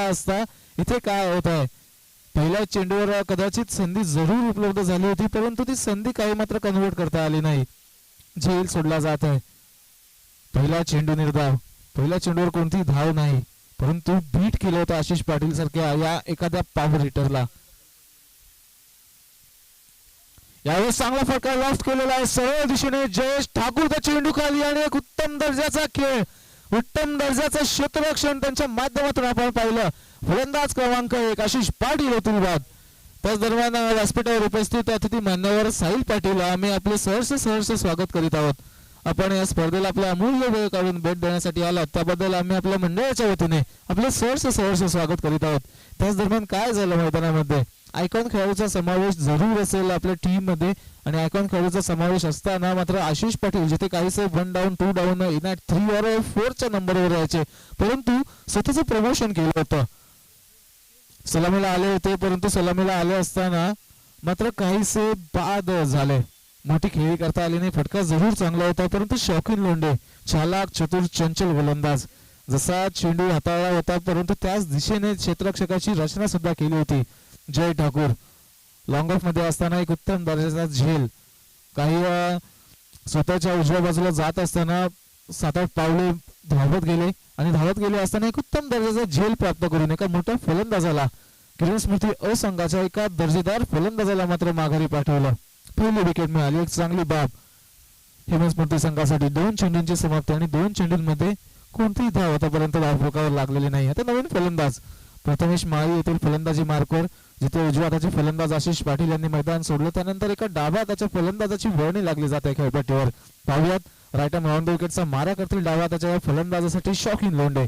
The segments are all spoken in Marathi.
असता इथे काय होत आहे. पहिल्या चेंडूवर कदाचित संधी जरूर उपलब्ध झाली होती, परंतु ती संधी काही मात्र कन्वर्ट करता आली नाही. झेल सोडला जात आहे. पहिला चेंडू निर्धाव. पहिल्या चेंडूवर कोणती धाव नाही, परंतु बीट केलं होतं आशिष पाटील सारख्या या एखाद्या पॉवर हिटरला. यावेळेस चांगला फटका लॉफ्ट केलेला आहे सरळ दिशेने. जयेश ठाकूरचा चेंडू खाली आणि एक उत्तम दर्जाचा खेळ, उत्तम दर्जाचं क्षेत्ररक्षण त्यांच्या माध्यमातून आपण पाहिलं. फलंदाज क्रमांक 1 आशिष पाटील होतील बाद. त्याच दरम्यान व्यासपीठावर उपस्थित अतिथी मान्यवर साहिल पाटील आम्ही आपले सहर्ष स्वागत करीत आहोत. आपण या स्पर्धेला आपला अमूल्य वेळ काढून भेट देण्यासाठी आलात त्याबद्दल आम्ही आपल्या मंडळाच्या वतीने आपले सहर्ष स्वागत करीत आहोत. त्याच दरम्यान काय झालं मैदानामध्ये, आयकॉन खेळाडूचा समावेश जरूर असेल आपल्या टीम मध्ये आणि आयकॉन खेळाडूचा समावेश असताना मात्र आशिष पाटील जिथे काहीसे 1 डाऊन 2 डाऊन इन ॲट 3 और 4 च्या नंबरवर यायचे, परंतु स्वतःचं प्रमोशन केलं होतं. सलामीला आले होते, परंतु सलामीला आले असताना मात्र काहीसे बाद झाले. मोठी खेळी करता आली नाही. फटका जरूर चांगला होता, परंतु शौकीन लोंढे चालाक चतुर चंचल गोलंदाज जसा चेंडू हाताळला होता, परंतु त्याच दिशेने क्षेत्ररक्षकाची रचना सुद्धा केली होती. जय ठाकूर लॉंग ऑफ मध्ये असताना एक उत्तम दर्जाचा झेल. काही स्वतःच्या उजव्या बाजूला जात असताना 7-8 पावले धावत गेले असताना एक उत्तम दर्जाचा झेल प्राप्त करून एका मोठ्या फलंदाजाला, किरण स्मृती असंघाच्या एका दर्जेदार फलंदाजाला मात्र माघारी पाठवलं. पहिली विकेट मिळाली. एक चांगली बाब हेमंत स्मृती संघासाठी. 2 चेंडूंची समाप्ती आणि 2 चेंडूंमध्ये कोणतीही धाव आतापर्यंत धावफलकावर लागलेली नाही. आता नवीन फलंदाज प्रथमेश माळी येथील फलंदाजी मार्कवर, जिथे उजव्या हाताचे फलंदाज आशिष पाटील यांनी मैदान सोडलं, त्यानंतर एका डाव्या हाताच्या फलंदाजाची वर्णी लागली जाते खेळपट्टीवर. पाहुयात राईट आर्म ऑन द विकेटचा मारा करतील डाव्या हाताच्या फलंदाजासाठी शौकीन लोंढे.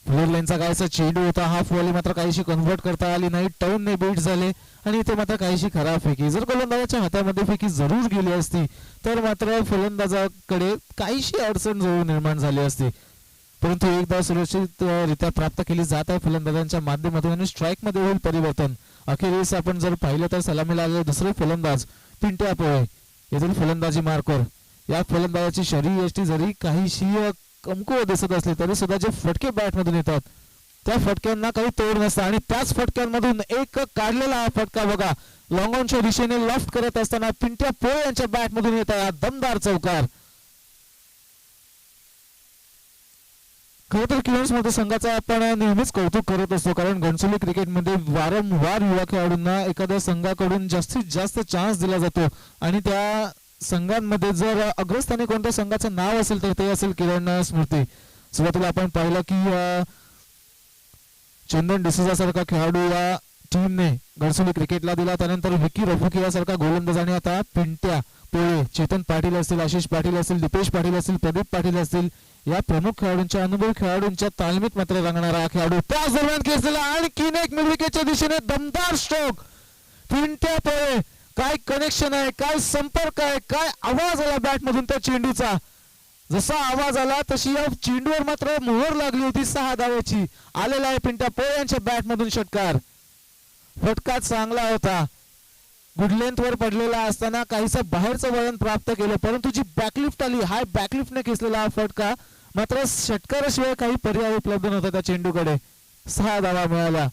फ्लोर लाईनचा काहीसा चेंडू होता. हाफ वॉली मात्र काहीशी कन्व्हर्ट करता आली नाही. टर्नने बीट झाले आणि इथे मात्र काहीशी खराब फेकी. जर गोलंदाजाच्या हातामध्ये फेकी जरूर गेली असती तर मात्र फलंदाजाकडे काहीशी अडचण जरूर निर्माण झाली असती, परंतु एकदा सुरक्षितरित्या प्राप्त केली जात आहे फलंदाजांच्या माध्यमातून आणि स्ट्राईक मध्ये होईल परिवर्तन. अखेरीस आपण जर पाहिलं तर सलामीला आलेले दुसरे फलंदाज पिंट्या पोळे येथील फलंदाजी मार्कवर. या फलंदाजाची शरीरयष्टी जरी काहीशी कमकुवत दिसत असली तरी सुद्धा जे फटके बॅट मधून येतात त्या फटक्यांना काही तोड नसतं आणि त्याच फटक्यांमधून एक काढलेला हा फटका बघा लॉंग ऑनच्या दिशेने लॉफ्ट करत असताना पिंट्या पोळे यांच्या बॅट मधून येत आहे हा दमदार चौकार. खरं तर किरण स्मृती संघाचा आपण नेहमीच कौतुक करत असतो, कारण घणसोली क्रिकेटमध्ये वारंवार युवा खेळाडूंना एखाद्या संघाकडून जास्तीत जास्त चान्स दिला जातो आणि त्या संघांमध्ये जर अग्रस्थानी कोणत्या संघाचं नाव असेल तर ते असेल किरण स्मृती. सुरुवातीला आपण पाहिलं की चंदन डिसूजा सारखा खेळाडू या टीमने घणसोली क्रिकेटला दिला, त्यानंतर विकी रफुकी यासारखा गोलंदाज आणि आता पिंट्या पोळे, चेतन पाटील असतील, आशिष पाटील असतील, दीपेश पाटील असतील, प्रदीप पाटील असतील, या प्रमुख खेळाडूंच्या अनुभवी खेळाडूंच्या तालमीत मात्र रंगणारा खेळाडू. त्याच दरम्यान केसला आणखीन एक मिडविकेटच्या दिशेने दमदार स्ट्रोक. पिंट्या पोळे काय कनेक्शन आहे, काय संपर्क आहे, काय आवाज आला बॅट मधून त्या चेंडूचा. जसा आवाज आला तशी या चेंडूवर मात्र मोहर लागली होती 6 धावेची. आलेला आहे पिंट्या पोळे यांच्या बॅट मधून षटकार. फटका चांगला होता, गुड लेंथ वर पडलेला असताना काहीसा बाहेरचं वळण प्राप्त केलं, परंतु जी बॅकलिफ्ट आली हाय बॅकलिफ्टने खेचलेला हा फटका मात्र षटकाराशिवाय काही पर्याय उपलब्ध नव्हता त्या चेंडूकडे. 6 धावा मिळाल्या.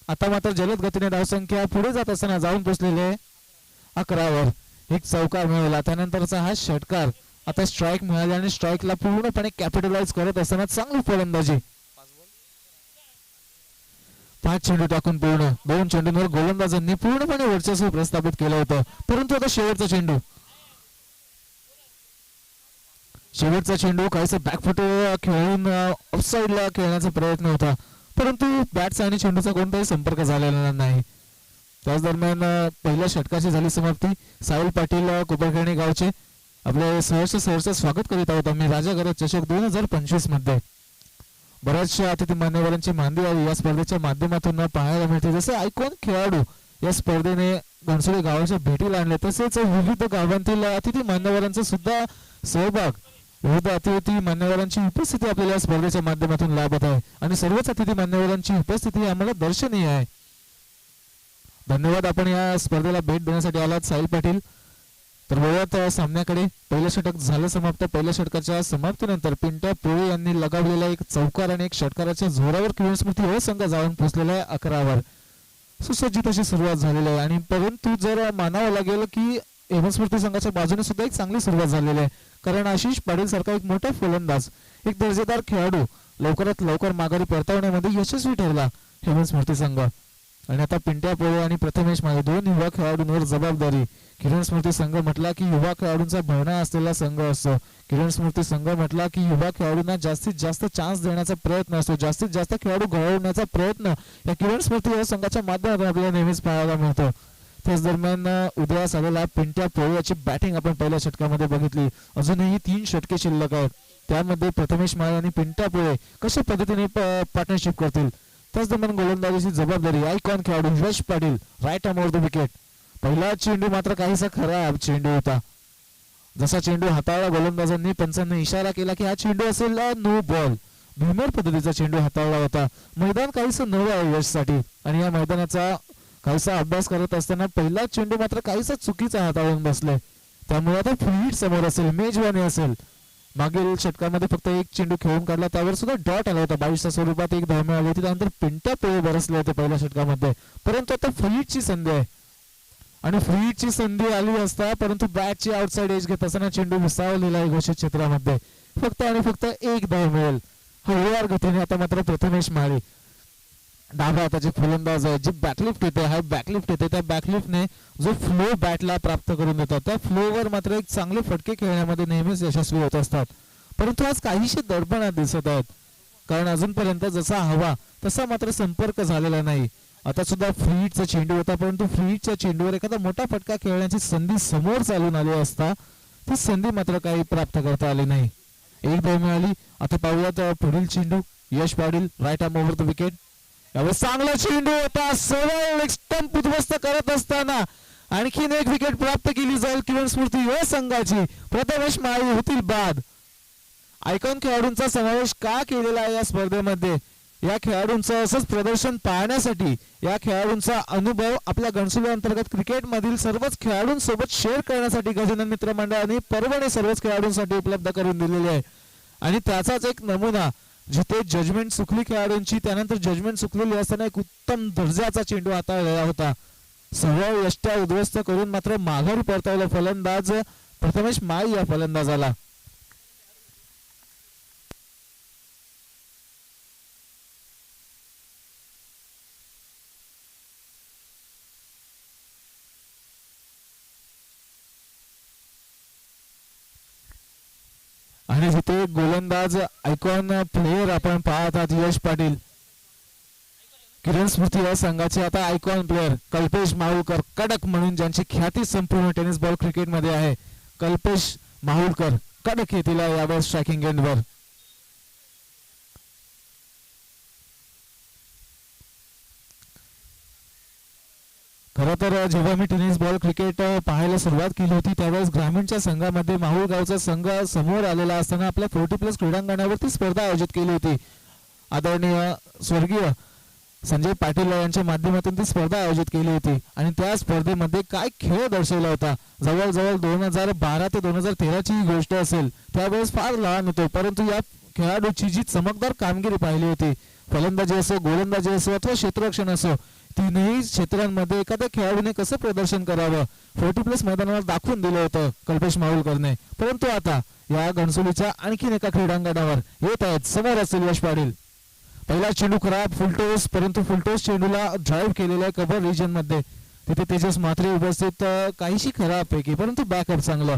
आता मात्र जलद गतीने धावसंख्या पुढे जात असताना जाऊन पोहोचलेले 11वर. एक चौकार मिळाला, त्यानंतरचा हा षटकार. आता स्ट्राईक मिळाली आणि स्ट्राईकला पूर्णपणे कॅपिटलाइज करत असताना चांगली फलंदाजी. 5 चेंडू टाकून पूर्ण 2 चेंडूंवर गोलंदाजांनी पूर्णपणे वर्चस्व प्रस्थापित केलं होतं, परंतु आता शेवटचा चेंडू काहीसा बॅकफुट खेळून ऑफसाईडला खेळण्याचा प्रयत्न होता, परंतु बॅटचा आणि चेंडूचा कोणताही संपर्क झालेला नाही. त्याच दरम्यान पहिल्या षटकाची झाली समाप्ती. साहिल पाटील कोपरखेडणे गावचे आपले सहर्ष स्वागत करीत आहोत आम्ही राजा गरज चषक 2025 मध्ये. बऱ्याचशा अतिथी मान्यवरांची मांदियाळी या स्पर्धेच्या माध्यमातून पाहायला मिळते. जसे आयकॉन खेळाडू या स्पर्धेने घणसोली गावाच्या भेटीला आणले, तसेच विविध गावांतील अतिथी मान्यवरांचा सुद्धा सहभाग, विविध अतिथी मान्यवरांची उपस्थिती आपल्याला या स्पर्धेच्या माध्यमातून लाभत आहे आणि सर्वच अतिथी मान्यवरांची उपस्थिती आम्हाला दर्शनीय आहे. धन्यवाद. आपण या स्पर्धेला भेट देण्यासाठी आलात साहिल पाटील. तर वळूयात सामन्याकडे. पहिलं षटक झालं समाप्त. पहिल्या षटकाच्या समाप्तीनंतर पिंट्या पोळे यांनी लगावलेला एक चौकार आणि एक षटकाराच्या जोरावर किरण स्मृती अ संघ जाऊन पोहोचलेला आहे 11वर. सुसज्जित अशी सुरुवात झालेली आहे आणि परंतु जर मानावं लागेल की एव्हन स्मृती संघाच्या बाजूने सुद्धा एक चांगली सुरुवात झालेली आहे. कारण आशिष पाटील सारखा एक मोठा फलंदाज, एक दर्जेदार खेळाडू लवकरात लवकर माघारी परतवण्यामध्ये यशस्वी ठरला हेमंत स्मृती संघ. आणि आता पिंट्या पोळे आणि प्रथमेश माळे दोन युवा खेळाडूंवर जबाबदारी. किरण स्मृती संघ म्हटला की युवा खेळाडूंचा भरणा असलेला संघ असतो. किरण स्मृती संघ म्हटला की युवा खेळाडूंना जास्तीत जास्त चान्स देण्याचा प्रयत्न असतो. जास्तीत जास्त खेळाडू घडवण्याचा प्रयत्न या किरण स्मृती संघाच्या माध्यमातून आपल्याला नेहमीच पाहायला मिळतो. त्याच दरम्यान उदयास आलेला पिंट्या पोळे याची बॅटिंग आपण पहिल्या षटकामध्ये बघितली. अजूनही 3 षटके शिल्लक आहेत. त्यामध्ये प्रथमेश माळे आणि पिंट्या पोळे कशा पद्धतीने पार्टनरशिप करतील. त्याच दरम्यान गोलंदाजीची जबाबदारी आयकॉन खेळाडू Yash Patil right arm over the wicket. पहिला चेंडू मात्र काहीसा खराब चेंडू होता. जसा चेंडू हाताळला गोलंदाजांनी पंचांनी इशारा केला की हा चेंडू असेल नो बॉल. भीमर पद्धतीचा चेंडू हाताळला होता. मैदान काहीसं नवं आहे यशसाठी आणि या मैदानाचा काहीसा अभ्यास करत असताना पहिला चेंडू मात्र काहीसा चुकीचा हाताळून बसले. त्यामुळे आता फ्री हिट समोर असेल, मेजवानी असेल. मागील षटकामध्ये फक्त एक चेंडू खेळून काढला, त्यावर सुद्धा डॉट आला होता. 22च्या स्वरूपात एक धाव मिळाली होती. त्यानंतर पिंट्या पोळे बरसले होते पहिल्या षटकामध्ये. परंतु आता फ्री हिटची संधी आहे आणि फ्री हिटची संधी आली असता परंतु बॅटची आउटसाइड एज घेत असताना चेंडू विसावलेला आहे घोषित क्षेत्रामध्ये. फक्त आणि फक्त एक धाव मिळेल हळूवार गतीने. आता मात्र प्रथमेश माळे डाव्या हाताचे फलंदाज आहे, जे बॅकलिफ्ट येते, हा बॅकलिफ्ट येते, त्या बॅकलिफ्टने जो फ्लो बॅटला प्राप्त करून देतात, त्या फ्लोवर मात्र एक चांगले फटके खेळण्यामध्ये नेहमीच यशस्वी होत असतात. परंतु आज काहीशी दडपणात दिसत आहेत, कारण अजूनपर्यंत जसा हवा तसा मात्र संपर्क झालेला नाही. आता सुद्धा फ्री हिटचा चेंडू होता, परंतु फ्री हिटच्या चेंडूवर एखादा मोठा फटका खेळण्याची संधी समोर चालून आली असता ती संधी मात्र काही प्राप्त करता आली नाही. एक धाव मिळाली. आता पाहूयात पुढील चेंडू. Yash Patil right arm over the wicket. यावर चांगला चेंडू होता, सरळ एक स्टंप उद्ध्वस्त करत असताना आणखीन एक विकेट प्राप्त केली जाईल किरण स्मृती या संघाची. प्रथमेश माळे होतील बाद. आयकॉन खेळाडूंचा समावेश का केलेला आहे या स्पर्धेमध्ये? या खेळाडूंचं असंच प्रदर्शन पाहण्यासाठी, या खेळाडूंचा अनुभव आपल्या घनसोली अंतर्गत क्रिकेट मधील सर्वच खेळाडूंसोबत शेअर करण्यासाठी गजानन मित्र मंडळाने पर्वणे सर्वच खेळाडूंसाठी उपलब्ध करून दिलेले आहे. आणि त्याचाच एक नमुना जिथे जजमेंट चुकली खेळाडूंची, त्यानंतर जजमेंट चुकलेली असताना एक उत्तम दर्जाचा चेंडू हाताळलेला होता. सरळ यष्ट्या उद्ध्वस्त करून मात्र माघारी परतवलं फलंदाज प्रथमेश माळी या फलंदाजाला. आणि जिथे गोलंदाज आयकॉन प्लेयर आपण पाहत आहात यश पाटील, किरण स्मृती या संघाचे आता आयकॉन प्लेयर कल्पेश माहुलकर, कडक म्हणून ज्यांची ख्याती संपूर्ण टेनिस बॉल क्रिकेट मध्ये आहे. कल्पेश माहुलकर कडक येतील यावर स्ट्रायकिंग एंडवर. खरं तर जेव्हा मी टेनिस बॉल क्रिकेट पाहायला सुरुवात केली होती त्यावेळेस ग्रामीणच्या संघामध्ये माहुल गावचा संघ समोर आलेला असताना आपल्या 40+ क्रीडांगणावरती स्पर्धा आयोजित केली होती. आदरणीय स्वर्गीय संजय पाटील यांच्या माध्यमातून ती स्पर्धा आयोजित केली होती आणि त्या स्पर्धेमध्ये काय खेळ दर्शवला होता. जवळजवळ 2012 ते 2013 ची गोष्ट असेल. त्यावेळेस फार लहान होतो, परंतु या खेळाडूची जी चमकदार कामगिरी पाहिली होती, फलंदाजी असो, गोलंदाजी असो अथवा क्षेत्ररक्षण असो, तीनही क्षेत्रांमध्ये एखाद्या खेळाडूने कसं प्रदर्शन करावं 40+ मैदानावर दाखवून दिलं होतं कल्पेश माहुलकरने. परंतु आता या घनसोलीच्या आणखीन एका क्रीडांगणावर येत आहेत, समोर असेल यश पाटील. पहिला चेंडू खराब फुलटोस, परंतु फुलटोस चेंडूला ड्राईव्ह केलेला आहे कव्हर रिजन मध्ये. तिथे तेजस म्हात्रे उपस्थित, काहीशी खराब पैकी परंतु बॅकअप चांगलं.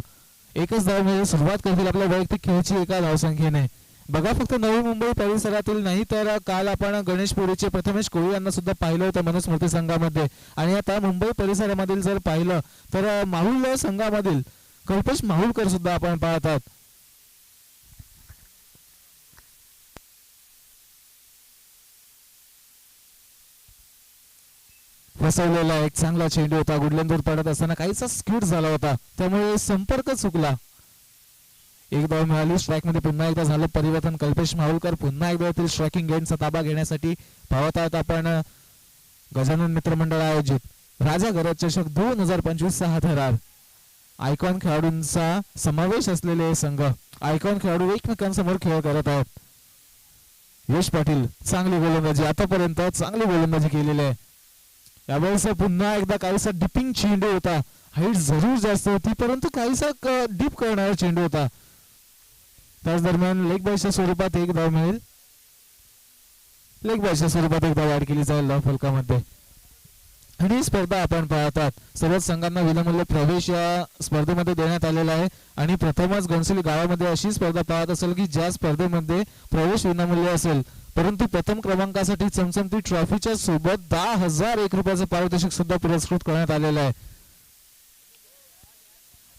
एकच धाव सुरुवात करतील आपल्या वैयक्तिक खेळची एका धावसंख्येने. बघा फक्त नवी मुंबई परिसरातील नाही तर काल आपण गणेशपुरीचे प्रथमेश कोळी यांना सुद्धा पाहिलं होतं मनुस्मृती संघामध्ये, आणि आता मुंबई परिसरामधील जर पाहिलं तर माहुल संघामधील कल्पेश माहुलकर सुद्धा आपण पाहतात. फसवलेला एक चांगला चेंडू होता, गुडलंदूर पडत असताना काहीसा स्क्यूट झाला होता, त्यामुळे संपर्क चुकला. एक धाव मिळाली. स्ट्राईक मध्ये पुन्हा एकदा झालं परिवर्तन. कल्पेश माहुलकर पुन्हा एकदा येथील स्ट्रायकिंग एंडचा ताबा घेण्यासाठी पाहत आहोत आपण. गजानन मित्र मंडळ आयोजित राजा गरज चषक 2025 हा थरार आयकॉन खेळाडूंचा समावेश असलेले संघ, आयकॉन खेळाडू एकमेकांसमोर खेळ करत आहेत. यश पाटील चांगली गोलंदाजी, आतापर्यंत चांगली गोलंदाजी केलेली आहे. यावेळेस पुन्हा एकदा काहीसा डिपिंग चेंडू होता, हाईट जरूर जास्त होती परंतु काहीसा डीप करणारा चेंडू होता. त्याच दरम्यान लेग बायच्या स्वरूपात एक धाव मिळेल, लेग बायच्या स्वरूपात एक धाव ऍड केली जाईल धाव फलकामध्ये. आणि ही स्पर्धा आपण पाहतात, सर्वच संघांना विनामूल्य प्रवेश या स्पर्धेमध्ये देण्यात आलेला आहे. आणि प्रथमच घनसोली गावामध्ये अशी स्पर्धा पाहत असेल की ज्या स्पर्धेमध्ये प्रवेश विनामूल्य असेल, परंतु प्रथम क्रमांकासाठी चमचमती ट्रॉफीच्या सोबत 10,001 रुपयाचं पारितोषिक सुद्धा पुरस्कृत करण्यात आलेलं आहे.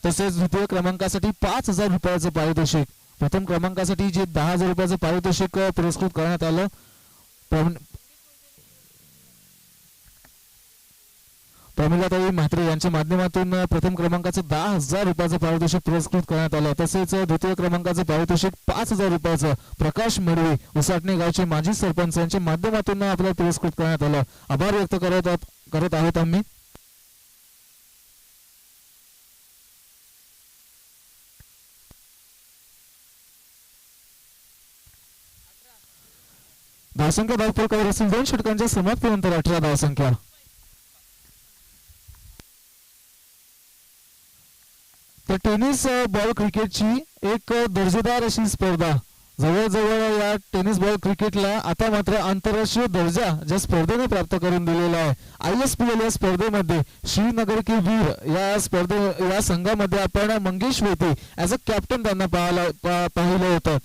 तसेच द्वितीय क्रमांकासाठी 5,000 रुपयाचं पारितोषिक, प्रथम क्रमांकासाठी जे 10,000 रुपयाचं पारितोषिक पुरस्कृत करण्यात आलं, प्रमिलाताई म्हात्रे यांच्या माध्यमातून प्रथम क्रमांकाचं 10,000 रुपयाचं पारितोषिक पुरस्कृत करण्यात आलं. तसेच द्वितीय क्रमांकाचं पारितोषिक 5,000 रुपयाचं प्रकाश मडवी उसाटणे गावचे माजी सरपंच यांच्या माध्यमातून आपल्याला पुरस्कृत करण्यात आलं. आभार व्यक्त करत आहोत आम्ही. धावसंख्या धावफलकावर असेल 2 षटकांच्या समाप्तीनंतर 18 धावसंख्या. तर टेनिस बॉल क्रिकेटची एक दर्जेदार अशी स्पर्धा, जवळजवळ या टेनिस बॉल क्रिकेटला आता मात्र आंतरराष्ट्रीय दर्जा ज्या स्पर्धेने प्राप्त करून दिलेला आहे. ISPL या स्पर्धेमध्ये श्रीनगर के वीर या संघामध्ये आपण मंगेश वेती ऍज अ कॅप्टन त्यांना पाहिलं होतं.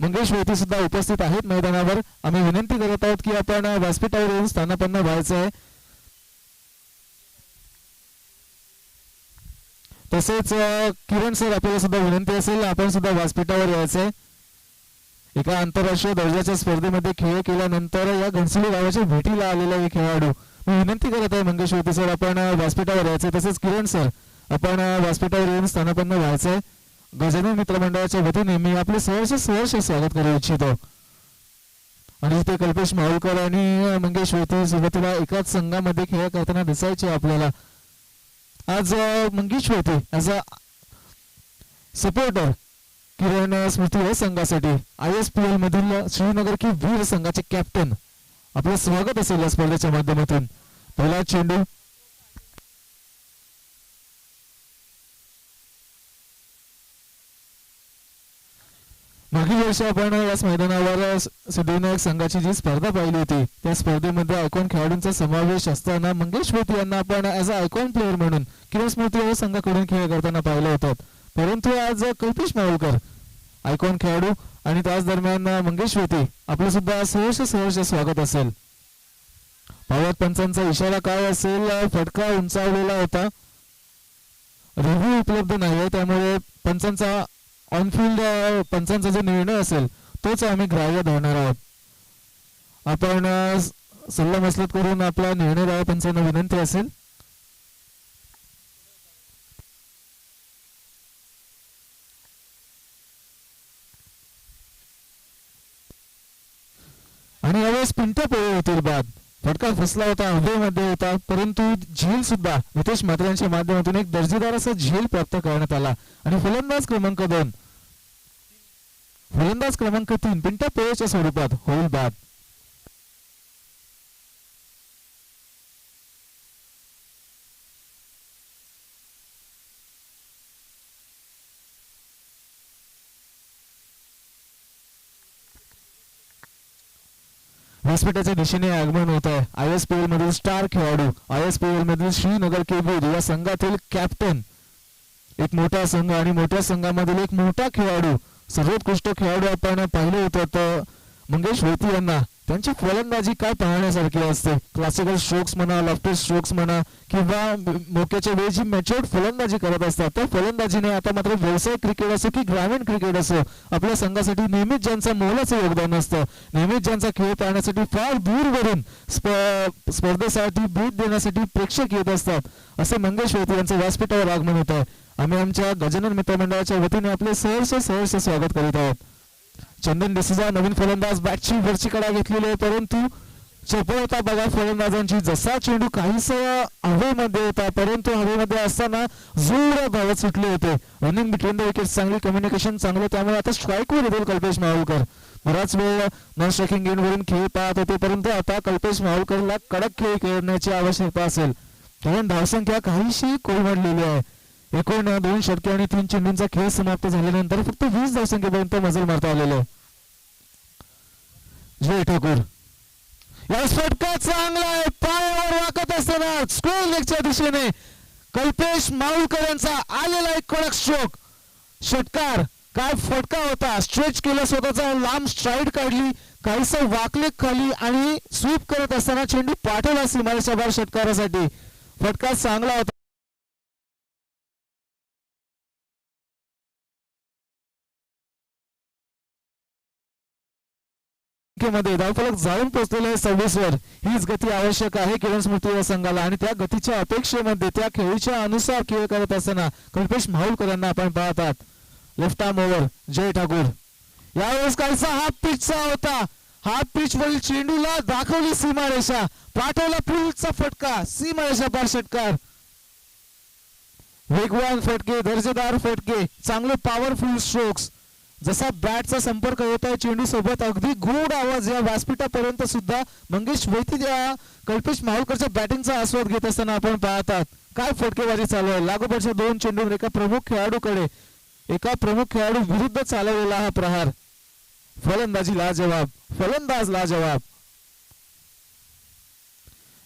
मंगेश वेती सुद्धा उपस्थित आहेत मैदानावर. आम्ही विनंती करत आहोत की आपण व्यासपीठावर येऊन स्थानापन्न व्हायचं आहे. तसेच किरण सर आपल्याला सुद्धा विनंती असेल, आपण सुद्धा व्यासपीठावर यायचंय. एका आंतरराष्ट्रीय दर्जाच्या स्पर्धेमध्ये खेळ केल्यानंतर या घनसोली गावाच्या भेटीला आलेला एक खेळाडू, मी विनंती करत आहे मंगेश वेती सर आपण व्यासपीठावर यायचंय. तसेच किरण सर आपण व्यासपीठावर येऊन स्थानापन्न व्हायचंय. गजानन मित्रमंडळाच्या वतीने मी आपले सहर्ष स्वागत करू इच्छितो. आणि इथे कल्पेश माहुलकर आणि मंगेश वेती सुरुवातीला एकाच संघामध्ये खेळ करताना दिसायचे आपल्याला. आज मंगेश वेती ऍज अ सपोर्टर किरण स्मृती या संघासाठी ISPL मधील श्रीनगर की वीर संघाचे कॅप्टन आपलं स्वागत असेल या स्पर्धेच्या माध्यमातून. पहिला चेंडू मागील वर्षी आपण याच मैदानावर सिद्धिविनायक संघाची जी स्पर्धा पाहिली होती, त्या स्पर्धेमध्ये आयकॉन खेळाडूंचा समावेश असताना मंगेश वेती यांना आपण ऍज अ आयकॉन प्लेअर म्हणून किरण स्मृती या संघाकडून खेळ करताना पाहिलं होतं. परंतु आज कल्पेश माहुलकर आयकॉन खेळाडू आणि त्याच दरम्यान मंगेश वेती आपलं सुद्धा सहर्ष स्वागत असेल. पावत पंचांचा इशारा काय असेल, फटका उंचावलेला होता, रिव्ह्यू उपलब्ध नाहीये, त्यामुळे पंचांचा ऑनफिल्ड पंचांचा जो निर्णय असेल तोच आम्ही ग्राह्य धरणार आहोत. आपण सल्लामसलत करून आपला निर्णय द्यावा पंचांना विनंती असेल. आणि यावेळेस पिंट्या पोळे होतील बाद. फटका फसला होता, हवेमध्ये होता, परंतु झेल सुद्धा नितेश म्हात्रे यांच्या माध्यमातून एक दर्जेदार असा झेल प्राप्त करण्यात आला. आणि फलंदाज क्रमांक 2 फलंदाज क्रमांक 3 पिंट्या पोळेच्या स्वरूपात होईल बाद. व्यासपीठाच्या दिशेने आगमन होत आहे. ISPL मधील स्टार खेळाडू, ISPL मधील श्रीनगर के वीर या संघातील कॅप्टन, एक मोठा संघ आणि मोठ्या संघामधील एक मोठा खेळाडू, सर्वोत्कृष्ट खेळाडू आपण पाहिले होते तर मंगेश वेती यांना. त्यांची फलंदाजी काय पाहण्यासारखी असते. क्लासिकल स्ट्रोक्स म्हणा, लॉफ्टेड स्ट्रोक्स म्हणा किंवा मोक्याच्या वेळी जी मॅच्युअर्ड फलंदाजी करत असतात, त्या फलंदाजीने आता मात्र व्यावसायिक क्रिकेट असो की ग्रामीण क्रिकेट असो, आपल्या संघासाठी नेहमीच ज्यांचं मोलाचं योगदान असतं, नेहमीच ज्यांचा खेळ पाहण्यासाठी फार दूरवरून स्पर्धेसाठी भेट देण्यासाठी प्रेक्षक येत असतात, असे मंगेश वेती यांचं व्यासपीठावर आगमन होत आहे. आम्ही आमच्या गजानन मित्रमंडळाच्या वतीने आपले सहर्ष स्वागत करीत आहोत. चंदन डिसूजा नवीन फलंदाज, बॅटची वरची कडा घेतलेली आहे, परंतु चपळ होता बघा फलंदाजांची. जसा चेंडू काहीस हवेमध्ये होता परंतु हवेमध्ये असताना जोर धावत सुटले होते. रनिंग बिटवीन द विकेट चांगली, कम्युनिकेशन चांगलं, त्यामुळे आता स्ट्राईक वर येतील कल्पेश माहुलकर. बराच वेळ नॉन स्ट्रायकिंग एंड वरून खेळ पाहत होते परंतु आता कल्पेश माहुलकरला कडक खेळ खेळण्याची आवश्यकता असेल कारण धावसंख्या काहीशी कोलमडलेली आहे. एकूण 2 षटके आणि 3 चेंडूंचा खेळ समाप्त झाल्यानंतर फक्त 20 धावसंख्येपर्यंत मजल मारता आलेला आहे. जय ठाकूर या फटका चांगला आहे, पायावर वाकत असताना स्क्वेअर लेगच्या दिशेने कल्पेश माहुलकर यांचा आलेला एक कडक स्ट्रोक. षटकार काय फटका होता, स्ट्रेच केला, स्वतःचा लांब स्ट्राईड काढली, काहीस वाकले खाली आणि स्वीप करत असताना चेंडू पाठवला सीमारेषा बाहेर षटकारासाठी. फटका चांगला होता. मध्ये धावफलक जाळून पोहोचलेला आहे 26 वर. हीच गती आवश्यक आहे किरण स्मृती या संघाला आणि त्या गतीच्या अपेक्षेमध्ये त्या खेळीच्या अनुसार खेळ करत असताना कल्पेश माहुलकर यांना आपण पाहतात. लेफ्ट आर्म ओव्हर जय ठाकूर. यावेळेस काहीसा हाफ पिचचा होता. हाफ पिच वरील चेंडूला दाखवली सीमारेषा, पाठवला पुढचा फटका, सीमारेषा पार षटकार. वेगवान फटके, दर्जेदार फटके, चांगले पॉवरफुल स्ट्रोक्स. जसा बॅटचा संपर्क होत आहे चेंडू सोबत अगदी गोड आवाज या व्यासपीठापर्यंत सुद्धा मंगेश वैती या कल्पेश माहुलकरच्या बॅटिंगचा आस्वाद घेत असताना आपण पाहतात. काय फटकेबाजी चालू आहे. लागोपाठच्या 2 चेंडूंवर एका प्रमुख खेळाडू विरुद्ध चालवलेला हा प्रहार. फलंदाजी लाजवाब, फलंदाज लाजवाब.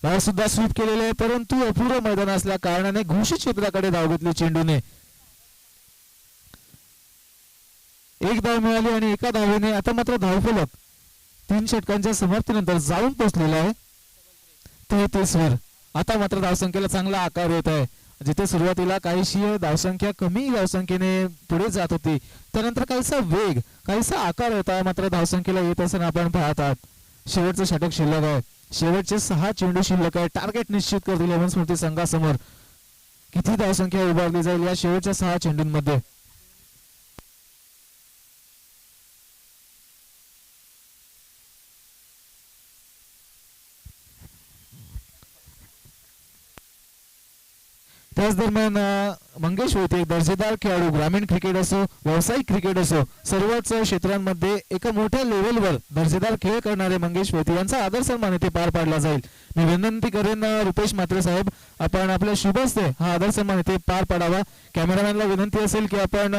यावर सुद्धा स्वीप केलेले आहे परंतु अपुरं मैदान असल्या कारणाने घोषित क्षेत्राकडे धाव घेतली चेंडूने. एक धाव मिळाली आणि एका धावेने आता मात्र धावफलक 3 षटकांच्या समाप्तीनंतर जाऊन पोहोचलेला आहे 33 वर. आता मात्र धावसंख्येला चांगला आकार येत आहे. जिथे सुरुवातीला काहीशी धावसंख्या कमी धावसंख्येने पुढे जात होती त्यानंतर काहीसा वेग, काहीसा आकार होता मात्र धावसंख्येला येत असताना आपण पाहतात. शेवटचं षटक शिल्लक आहे, शेवटचे 6 चेंडू शिल्लक आहे. टार्गेट निश्चित करतील यवन स्मृती संघासमोर. किती धावसंख्या उभारली जाईल या शेवटच्या 6 चेंडूंमध्ये. त्याच दरम्यान मंगेश वैती एक दर्जेदार खेळाडू, ग्रामीण क्रिकेट असो व्यावसायिक क्रिकेट असो सर्वच क्षेत्रांमध्ये एका मोठ्या लेव्हलवर दर्जेदार खेळ करणारे मंगेश वैती यांचा आदर सन्मान येथे पार पाडला जाईल. मी विनंती करेन रुपेश म्हात्रे साहेब आपण आपल्या शुभ हस्ते हा आदर सन्मान येथे पार पाडावा. कॅमेरामॅनला विनंती असेल की आपण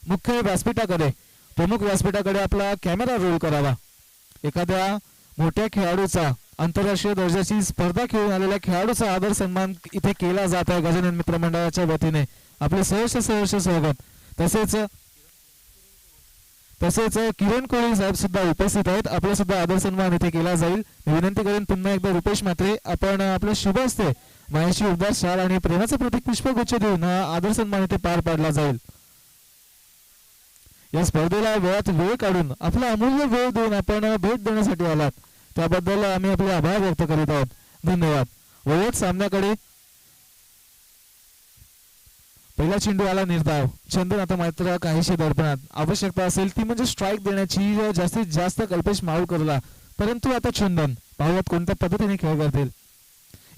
मुख्य व्यासपीठाकडे, प्रमुख व्यासपीठाकडे आपला कॅमेरा रोल करावा. एखाद्या मोठ्या खेळाडूचा, आंतरराष्ट्रीय दर्जाची स्पर्धा खेळून आलेल्या खेळाडूचा आदर सन्मान इथे केला जात आहे गजानन मित्र मंडळाच्या वतीने. आपले सहर्ष स्वागत. तसेच किरण कोळी साहेब सुद्धा उपस्थित आहेत. आपला सुद्धा आदर सन्मान इथे केला जाईल. विनंती करेन पुन्हा एकदा रुपेश म्हात्रे आपण आपल्या शुभ हस्ते मायाशी उबदार शाल आणि प्रेमाचं प्रतीक पुष्पगुच्छ देऊन हा आदर सन्मान इथे पार पाडला जाईल. या स्पर्धेला वेळात वेळ काढून आपला अमूल्य वेळ देऊन आपण भेट देण्यासाठी आलात त्याबद्दल आम्ही आपले आभार व्यक्त करीत आहोत. धन्यवाद. वळत सामन्याकडे. पहिला चेंडू आला निर्धाव. चंदन आता मात्र काहीशी दडपणात. आवश्यकता असेल ती म्हणजे स्ट्राईक देण्याची जास्तीत जास्त कल्पेश माहुलकरला, परंतु आता चंदन पाहुयात कोणत्या पद्धतीने खेळ करतील.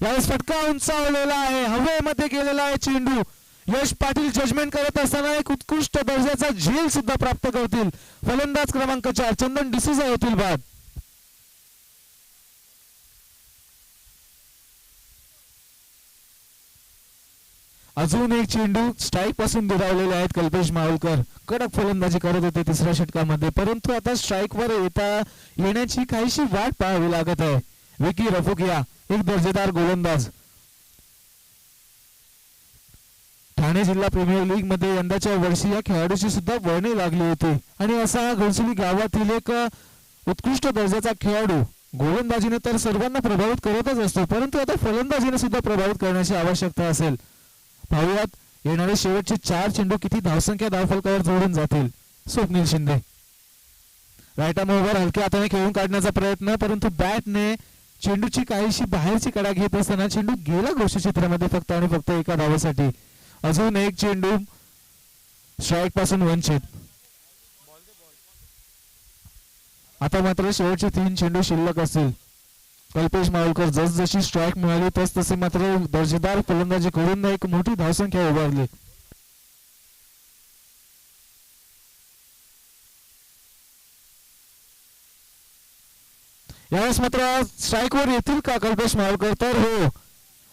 यावेळेस फटका उंचावलेला आहे, हवेमध्ये गेलेला आहे चेंडू. यश पाटील जजमेंट करत असताना एक उत्कृष्ट दर्जाचा झेल सुद्धा प्राप्त करतील. फलंदाज क्रमांक 4 चंदन डिसूजा होतील बाद. अजून एक चेंडू स्ट्राईक पासून दुरावलेले आहेत कल्पेश माहुलकर. कडक फलंदाजी करत होते तिसऱ्या षटकामध्ये परंतु आता स्ट्राईक वर येण्याची काहीशी वाट पाहावी लागत आहे. विकी रफुकिया एक दर्जेदार गोलंदाज. ठाणे जिल्हा प्रीमियर लीग मध्ये यंदाच्या वर्षी या खेळाडूची सुद्धा वर्णी लागली होती आणि असा हा घोणसोली गावातील एक उत्कृष्ट दर्जाचा खेळाडू गोलंदाजीने तर सर्वांना प्रभावित करतच असतो परंतु आता फलंदाजीने सुद्धा प्रभावित करण्याची आवश्यकता असेल. पाहुयात येणारे शेवटचे 4 चेंडू किती धावसंख्या धावफलकावर जोडून जातील. Swapnil Shinde right arm over हलक्या हाताने खेळून काढण्याचा प्रयत्न परंतु बॅटने चेंडूची काहीशी बाहेरची कडा घेत असताना चेंडू गेला घोषित क्षेत्रामध्ये फक्त आणि फक्त एका धावेसाठी. अजून एक चेंडू स्ट्राईक पासून वंचित. आता मात्र शेवटचे 3 चेंडू शिल्लक असतील. कल्पेश मावळकर जसजशी स्ट्राईक मिळाली तस तसे मात्र दर्जेदार फलंदाजी करून एक मोठी धावसंख्या उभारली. यावेळेस मात्र स्ट्राईकवर येतील का कल्पेश मावळकर? तर हो,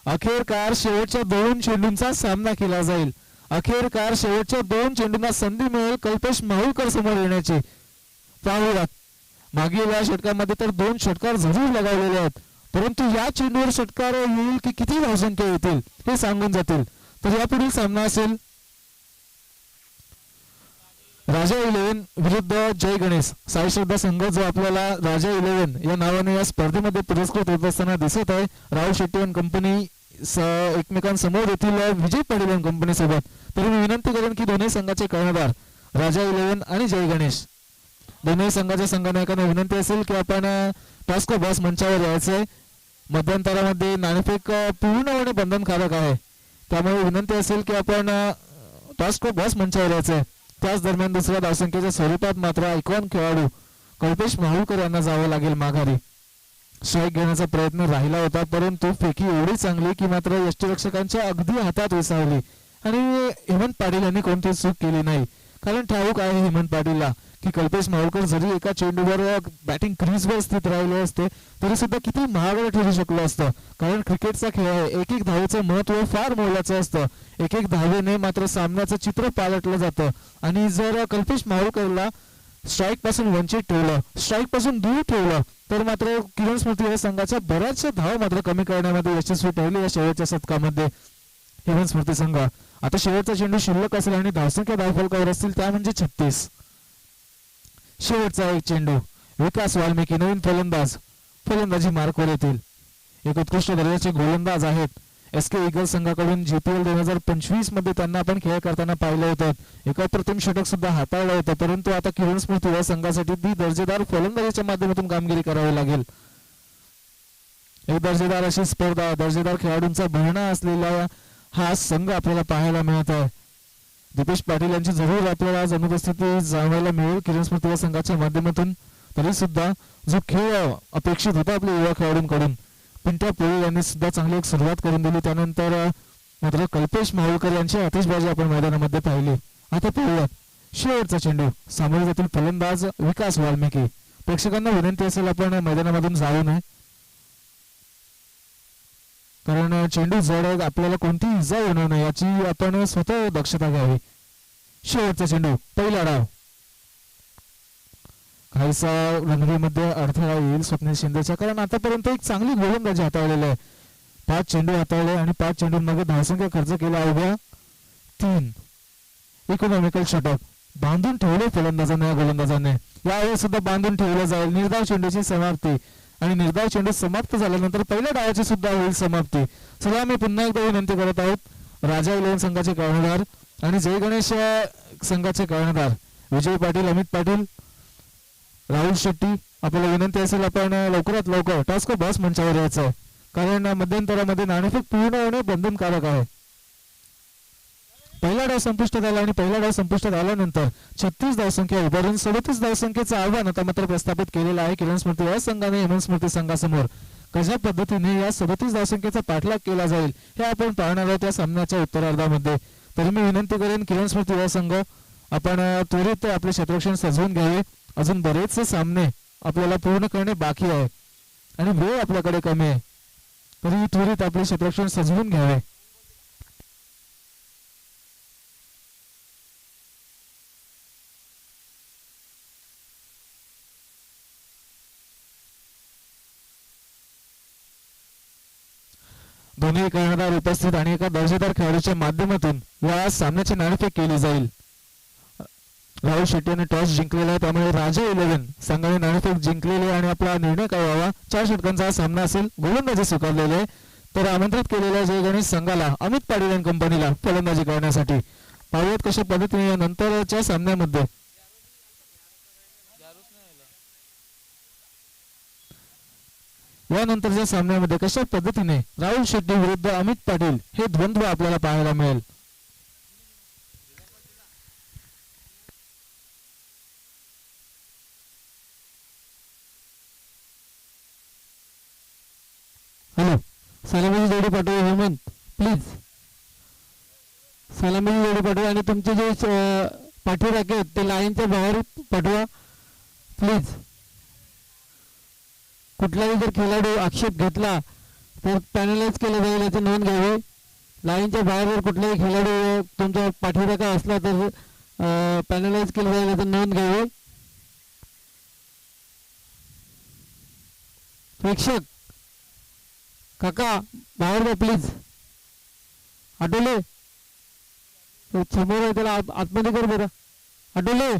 अखेरकार शेवटच्या 2 चेंडूंचा सामना केला जाईल. अखेरकार शेवटच्या 2 चेंडूंना संधी मिळेल कल्पेश मावळकर समोर येण्याची. पाहूयात, मागील या षटकामध्ये तर 2 षटकार जरूर लगावलेले आहेत, परंतु या चेंडूवर षटकार येईल की किती धावसंख्या येतील हे सांगून जातील. तर यापुढील सामना असेल राजा 11 विरुद्ध जय गणेश. साई श्रद्धा संघ जो आपल्याला राजा 11 या नावाने या स्पर्धेमध्ये पुरस्कृत होत असताना दिसत आहे. राहुल शेट्टी अँड कंपनी एकमेकांसमोर येथील विजय पाटील अँड कंपनी सोबत. तरी मी विनंती करेन की दोन्ही संघाचे कर्णधार राजा 11 आणि जय गणेश दोन्ही संघाच्या संघनायकांना विनंती असेल की आपण टॉस्क बॉस मंचावर यायचंय. मध्यंतरामध्ये नाणेफेक पूर्णपणे बंधनकारक आहे, त्यामुळे विनंती असेल की आपण टॉस्क बॉस मंचावर यायचंय. त्याच दरम्यान दुसऱ्या धावसंख्येच्या स्वरूपात मात्र आयकॉन खेळाडू कल्पेश माहुळकर यांना जावं लागेल माघारी. स्ट्राईक घेण्याचा प्रयत्न राहिला होता, परंतु फेकी एवढी चांगली की मात्र यष्टीरक्षकांच्या अगदी हातात विसावली आणि हेमंत पाटील यांनी कोणतीही चूक केली नाही. कारण ठाऊक आहे हेमंत पाटीलला की कल्पेश माहुळकर जरी एका चेंडूवर बॅटिंग क्रीजवर स्थित राहिले असते तरी सुद्धा किती महागडं ठरू शकलं असतं. कारण क्रिकेटचा खेळ आहे, एक एक धावेचं महत्व फार मोलाचं असतं. एक एक धावेने मात्र सामन्याचं चित्र पालटलं जातं. आणि जर कल्पेश माहुळकरला स्ट्राईक पासून वंचित ठेवलं, स्ट्राईक पासून दूर ठेवलं, तर मात्र किरण स्मृती या संघाच्या बऱ्याचशा धावा मात्र कमी करण्यामध्ये यशस्वी ठरले या शेवटच्या शतकामध्ये किरण स्मृती संघ. आता शेवटचा चेंडू शिल्लक असेल आणि धावसंख्या धावफलकावर असतील त्या म्हणजे 36. शेवटचा एक चेंडू, विकास वाल्मिकी नवीन फलंदाजी मार्कवर येतील. एक उत्कृष्ट दर्जाचे गोलंदाज आहेत. SK ईगल संघाकडून GPL 2025 मध्ये त्यांना आपण खेळ करताना पाहिलं होतं. एक अप्रतिम षटक सुद्धा हाताळलं होतं, परंतु आता किरण स्मृती या संघासाठी ती दर्जेदार फलंदाजीच्या माध्यमातून कामगिरी करावी लागेल. एक दर्जेदार अशी स्पर्धा, दर्जेदार खेळाडूंचा भरणा असलेला हा संघ आपल्याला पाहायला मिळत आहे. दीपेश पाटील यांची जरूर आपल्याला आज अनुपस्थिती जाणवायला मिळेल किरण स्मृती या संघाच्या माध्यमातून. तरी सुद्धा जो खेळ अपेक्षित होता आपल्या युवा खेळाडूंकडून, पिंट्या पोळे यांनी सुद्धा चांगली एक सुरुवात करून दिली. त्यानंतर मात्र कल्पेश माहुळकर यांची आतिषबाजी आपण मैदानामध्ये पाहिली. आता पाहूयात शेवटचा चेंडू, सामोरे जातील फलंदाज विकास वाल्मिकी. प्रेक्षकांना विनंती असेल आपण मैदानामधून जाऊ नये, कारण चेंडू जड आपल्याला कोणती इजा होणार नाही याची आपण स्वतः दक्षता घ्यावी. शेवटचा चेंडू, पहिला डाव. काहीसा रंगीमध्ये अडथळा येईल स्वप्नील शिंदेच्या, कारण आतापर्यंत एक चांगली गोलंदाजी हाताळलेली आहे. 5 चेंडू हाताळले आणि 5 चेंडूंमध्ये धावसंख्या खर्च केला अवघ्या 3. इकॉनॉमिकल षटक बांधून ठेवले फलंदाजांना. या गोलंदाजांनी यावेळी सुद्धा बांधून ठेवलं जाईल. निर्धाव चेंडूची समाप्ती आणि निर्धाव चेंडू समाप्त झाल्यानंतर पहिल्या डावाची सुद्धा होईल समाप्ती. चला मी पुन्हा एकदा विनंती करत आहोत राजा 11 संघाचे कर्णधार आणि जय गणेश संघाचे कर्णधार विजय पाटील, अमित पाटील, राहुल शेट्टी, आपल्याला विनंती असेल आपण लवकरात लवकर टास्क बॉस मंचावर यायचं आहे, कारण मध्यंतरामध्ये नाणेफेक पूर्ण होणे बंधनकारक आहे. पहिला डाव संपुष्टात आला आणि पहिला डाव संपुष्टात आल्यानंतर 36 धावसंख्या उभारून 37 धावसंख्येचं आव्हान आता मात्र प्रस्थापित केलेलं आहे किरण स्मृती या संघाने हेमंत स्मृती संघासमोर. कशा पद्धतीने या 37 धावसंख्येचा पाठलाग केला जाईल हे आपण पाहणार आहोत या सामन्याच्या उत्तरार्धामध्ये. तरी मी विनंती करेन किरण स्मृती या संघ आपण त्वरित आपले क्षेत्ररक्षण सजवून घ्यावे. अजून बरेचसे सामने आपल्याला पूर्ण करणे बाकी आहे आणि वेळ आपल्याकडे कमी आहे, तरी त्वरित आपले क्षेत्ररक्षण सजवून घ्यावे. दोन्ही कर्णधार उपस्थित आणि एका दर्जेदार खेळाडूच्या माध्यमातून या सामन्याची नाणेफेक केली जाईल. राहुल शेट्टी यांनी टॉस जिंकलेला आहे, त्यामुळे राजा 11 संघाने नाणेफेक जिंकलेले आणि आपला निर्णय काय व्हावा. 4 षटकांचा हा सामना असेल. गोलंदाजी स्वीकारलेले आहे, तर आमंत्रित केलेल्या जय गणेश संघाला अमित पाटील आणि कंपनीला फलंदाजी करण्यासाठी. पाहूयात कशा पद्धतीने या नंतरच्या सामन्यामध्ये यानंतरच्या सामन्यामध्ये कशा पद्धतीने राहुल शेट्टी विरुद्ध अमित पाटील हे द्वंद्व आपल्याला पाहायला मिळेल. हॅलो, सलामीची जोडी पाठवा हेमंत प्लीज. सलामीची जोडी पाठवा आणि तुमचे जे पाठीराखे आहेत ते लाईनच्या बाहेर पाठवा प्लीज. कुठलाही जर खेळाडू आक्षेप घेतला तर पॅनलाइज केलं जाईल याची नोंद घ्यावी. लाईनच्या बाहेर जर कुठलाही खेळाडू तुमचा पाठीराखा असला तर पॅनलाइज केलं जाईल याची नोंद घ्यावी. प्रेक्षक काका बाहेर द्या प्लीज. आठवले समोर आहे त्याला आतमध्ये कर बरं. आठवले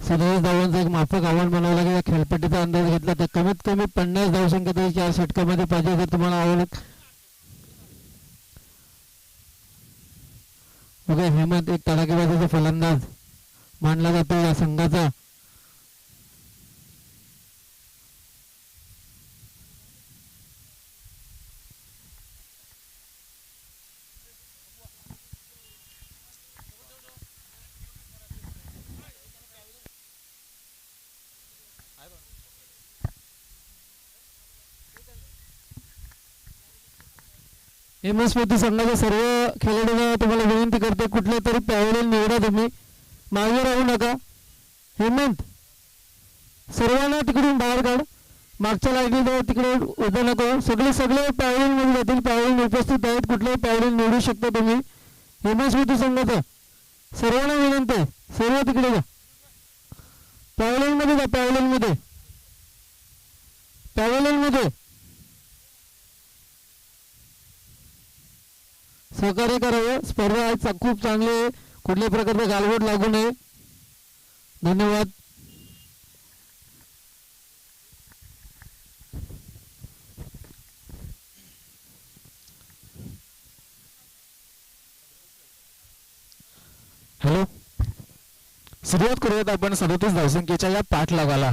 सदोष धावांचा एक माफक आव्हान बनावं लागेल. खेळपट्टीचा अंदाज घेतला तर कमीत कमी 50 धावसंख्या तरी 4 षटकामध्ये पाहिजे जर तुम्हाला आवडत. बघा हेमंत एक तडाखेबाजीचा फलंदाज मानला जातो या संघाचा. एमएस स्मृती संघाच्या सर्व खेळाडूंना तुम्हाला विनंती करतो कुठल्या तरी पॅव्हलियन निवडा. तुम्ही मागे राहू नका. हेमंत सर्वांना तिकडून बाहेर काढ. मागच्या लाईनीजवळ तिकडे उभं नको. सगळे पॅव्हलियन मध्ये जातील. पॅव्हलियन उपस्थित आहेत. कुठल्याही पॅव्हलियन निवडू शकता तुम्ही. एमएस स्मृती संघाचा सर्वांना विनंती. सर्व तिकडे जा. पॅव्हलियन मध्ये जा. पॅव्हलियन मध्ये सहकार्य करावं. स्पर्धा आज खूप चांगली आहे. कुठल्याही प्रकारचा गालबोट लागू नये. धन्यवाद. हॅलो, सुरुवात करूयात आपण 37 धावसंख्येच्या या पाठलागाला.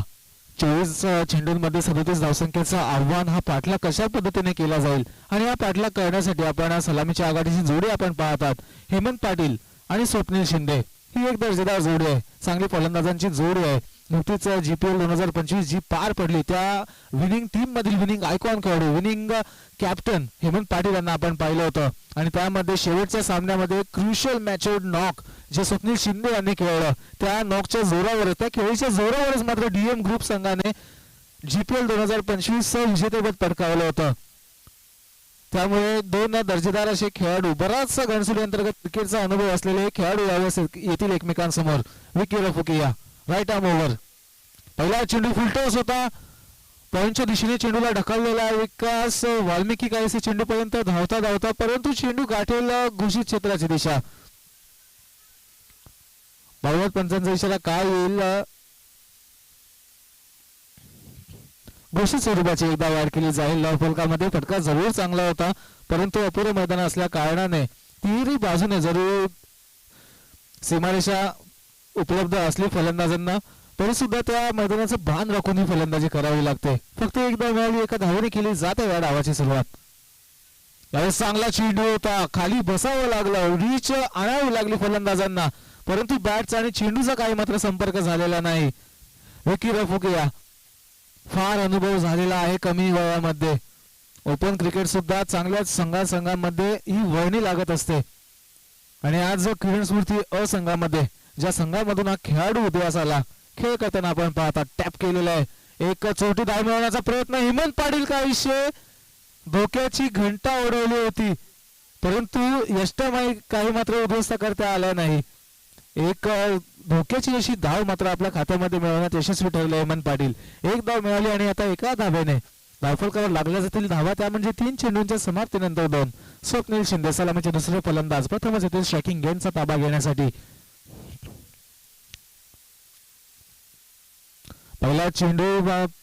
24 चेंडूंमध्ये 37 धावसंख्येचं आव्हान हा पाठलाग कशा पद्धतीने केला जाईल आणि हा पाठलाग करण्यासाठी आपण सलामीच्या आघाडीची जोडी आपण पाहतात. हेमंत पाटील आणि स्वप्नील शिंदे ही एक दर्जेदार जोडी आहे. चांगली फलंदाजांची जोडी आहे. नुकतीच GPL 2025 जी पार पडली त्या विनिंग टीम मधील विनिंग आयकॉन खेळाडू विनिंग कॅप्टन हेमंत पाटील यांना आपण पाहिलं होतं आणि त्यामध्ये शेवटच्या सामन्यामध्ये क्रुशियल मॅचआउट नॉक जे स्वप्नील शिंदे यांनी खेळलं त्या नॉकच्या जोरावरच त्या खेळीच्या जोरावरच मात्र DM ग्रुप संघाने GPL 2025 विजेतेपद पटकावलं होतं. त्यामुळे दोन दर्जेदार असे खेळाडू बराचसा घनसोली अंतर्गत क्रिकेटचा अनुभव असलेले खेळाडू यावेळेस येतील एकमेकांसमोर. Vicky Rafukiya right arm over. पहिला चेंडू फुलटॉस होता. पॉइंटच्या दिशेने चेंडूला ढकललेला विकास वाल्मिकी काहीसे चेंडू पर्यंत धावता परंतु चेंडू गाठेल घोषित क्षेत्राची दिशा. भाऊराज पंचांचा इशारा काय येईल. घोषित स्वरूपाची एकदा वाढ केली जाईल. लॉ फलकामध्ये फटका जरूर चांगला होता परंतु अपुरे मैदान असल्या कारणाने तिन्ही बाजूने जरूर सीमारेषा उपलब्ध असली फलंदाजांना तरी सुद्धा त्या मैदानाचं भान राखून ही फलंदाजी करावी लागते. फक्त एकदा मिळाली एका धावेने केली जाते या डावाची सुरुवात. यावेळेस चांगला चेंडू होता. खाली बसावं लागलं. रीच आणावी लागली फलंदाजांना परंतु बॅटचा आणि चेंडूचा काही मात्र संपर्क झालेला नाही. विकी रफुकिया फार अनुभव झालेला आहे कमी वयामध्ये. ओपन क्रिकेट सुद्धा चांगल्याच संघांमध्ये ही वळणी लागत असते आणि आज किरण स्मृती संघामध्ये ज्या संघामधून हा खेळाडू उदयास आला खेळ करताना आपण पाहता टॅप केलेला आहे. एक चौथी धाव मिळवण्याचा प्रयत्न. हेमंत पाटील का विषय धोक्याची घंटा उडवली होती परंतु यष्टमाई काही मात्र उद्ध्वस्त करता आला नाही. एक धोक्याची अशी धाव मात्र आपल्या खात्यामध्ये मिळवण्यात यशस्वी ठरले हेमंत पाटील. एक धाव मिळाली आणि आता एका धावेने धावफलकावर लागल्या जातील धावा त्या म्हणजे 3 चेंडूंच्या समाप्तीनंतर 2. स्वप्नील शिंदे सलामीचे दुसरे फलंदाज प्रथमच येथील स्ट्रायकिंग गेमचा ताबा घेण्यासाठी. पहिला चेंडू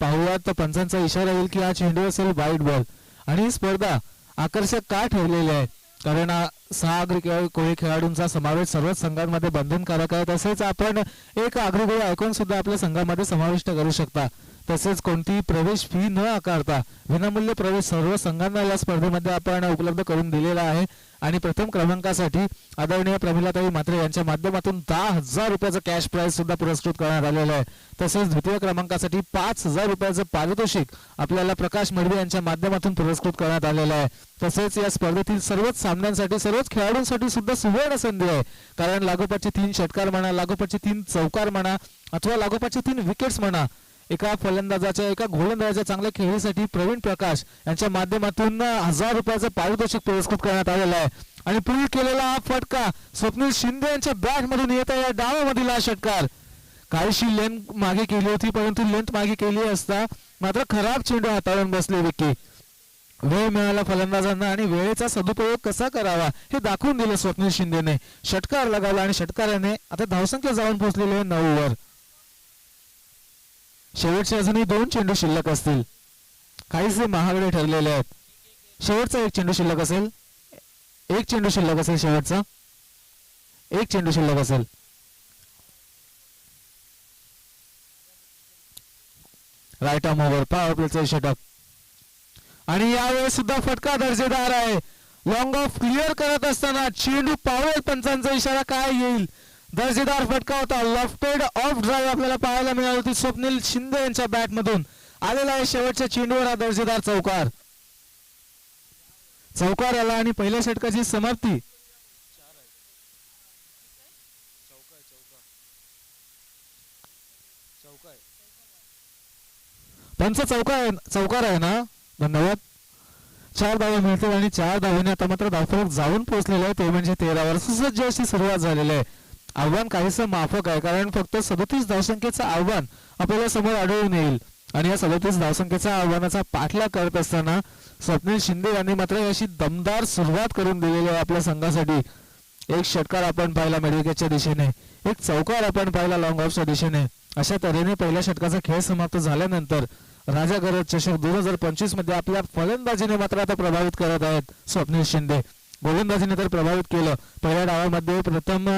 पाहूयात. पंचांचा इशारा येईल की हा चेंडू असेल वाईट बॉल आणि ही स्पर्धा आकर्षक का ठरलेली आहे कारण 6 अग्रगोळी खेळाडूंचा समावेश सर्वच संघांमध्ये बंधनकारक आहे. तसेच आपण एक अग्रगोळी आयकॉन सुद्धा आपल्या संघामध्ये समाविष्ट करू शकता. तसेच कोणतीही प्रवेश फी न आकारता विनामूल्य प्रवेश सर्व संघांना या स्पर्धेमध्ये आपण उपलब्ध करून दिलेला आहे. आणि प्रथम क्रमांकासाठी आदरणीय प्रमिलाताई म्हात्रे यांच्या माध्यमातून 10,000 रुपयाचं कॅश प्राइज सुद्धा पुरस्कृत करण्यात आलेलं आहे. तसेच द्वितीय क्रमांकासाठी 5,000 रुपयाचं पारितोषिक आपल्याला प्रकाश मडवी यांच्या माध्यमातून पुरस्कृत करण्यात आलेलं आहे. तसेच या स्पर्धेतील सर्वच सामन्यांसाठी सर्वच खेळाडूंसाठी सुद्धा सुवर्ण संधी आहे. कारण लागोपाठचे 3 षटकार म्हणा, लागोपाठचे 3 चौकार म्हणा अथवा लागोपाठचे 3 विकेट्स म्हणा, एका फलंदाजाच्या एका गोलंदाजाच्या चांगल्या खेळीसाठी प्रवीण प्रकाश यांच्या माध्यमातून 1,000 रुपयाचं पारितोषिक पुरस्कृत करण्यात आलेलं आहे. आणि पूल केलेला हा फटका स्वप्नील शिंदे यांच्या बॅट मधून येत आहे. या डावामधील हा षटकार काहीशी लेंथ मागे केली होती, परंतु लेंथ मागे केली असता मात्र खराब चेंडू हाताळून बसले विकी. वेळ मिळाला फलंदाजांना आणि वेळेचा सदुपयोग कसा करावा हे दाखवून दिलं स्वप्नील शिंदेने. षटकार लगावला आणि षटकाराने आता धावसंख्या जाऊन पोहोचलेली आहे 9 वर. शेवटचे अजूनही 2 चेंडू शिल्लक असतील. काहीसे महागडे ठरलेले आहेत. शेवटचा 1 चेंडू शिल्लक असेल. 1 चेंडू शिल्लक असेल. शेवटचा 1 चेंडू शिल्लक असेल. राईट आर्म ओव्हर, पॉवर प्लेचं षटक. आणि यावेळेस सुद्धा फटका दर्जेदार आहे. लॉंग ऑफ क्लिअर करत असताना चेंडू पावेल, पंचांचा इशारा काय येईल. दर्जेदार फटका होता. लॉफ्टेड ऑफ ड्राईव्ह आपल्याला पाहायला मिळाली होती स्वप्नील शिंदे यांच्या बॅट मधून. आलेला आहे शेवटच्या चेंडूवर हा दर्जेदार चौकार. चौकार आला आणि पहिल्या षटकाची समाप्ती. पंच चौकार आहे ना. धन्यवाद. 4 धावा मिळतील आणि 4 धावेने आता मात्र धावफलक जाऊन पोहोचलेला आहे. ते म्हणजे 13 वर सुसज्ज अशी सुरुवात झालेली आहे. आव्हान काहीसं माफक आहे, कारण फक्त 37 धावसंख्येचं आव्हान आपल्याला समोर आढळून येईल. आणि या 37 धावसंख्येच्या आव्हानाचा पाठलाग करत असताना स्वप्नील शिंदे यांनी मात्र अशी दमदार सुरुवात करून दिलेली आहे आपल्या संघासाठी. एक षटकार आपण पाहिला मेडविकेटच्या दिशेने, एक चौकार आपण पाहिला लॉंग ऑफच्या दिशेने. अशा तऱ्हेने पहिल्या षटकाचा खेळ समाप्त झाल्यानंतर राजा गरज चषक 2025 मध्ये आपल्या फलंदाजीने मात्र आता प्रभावित करत आहेत स्वप्नील शिंदे. गोलंदाजीने तर प्रभावित केलं. पहिल्या डावामध्ये प्रथम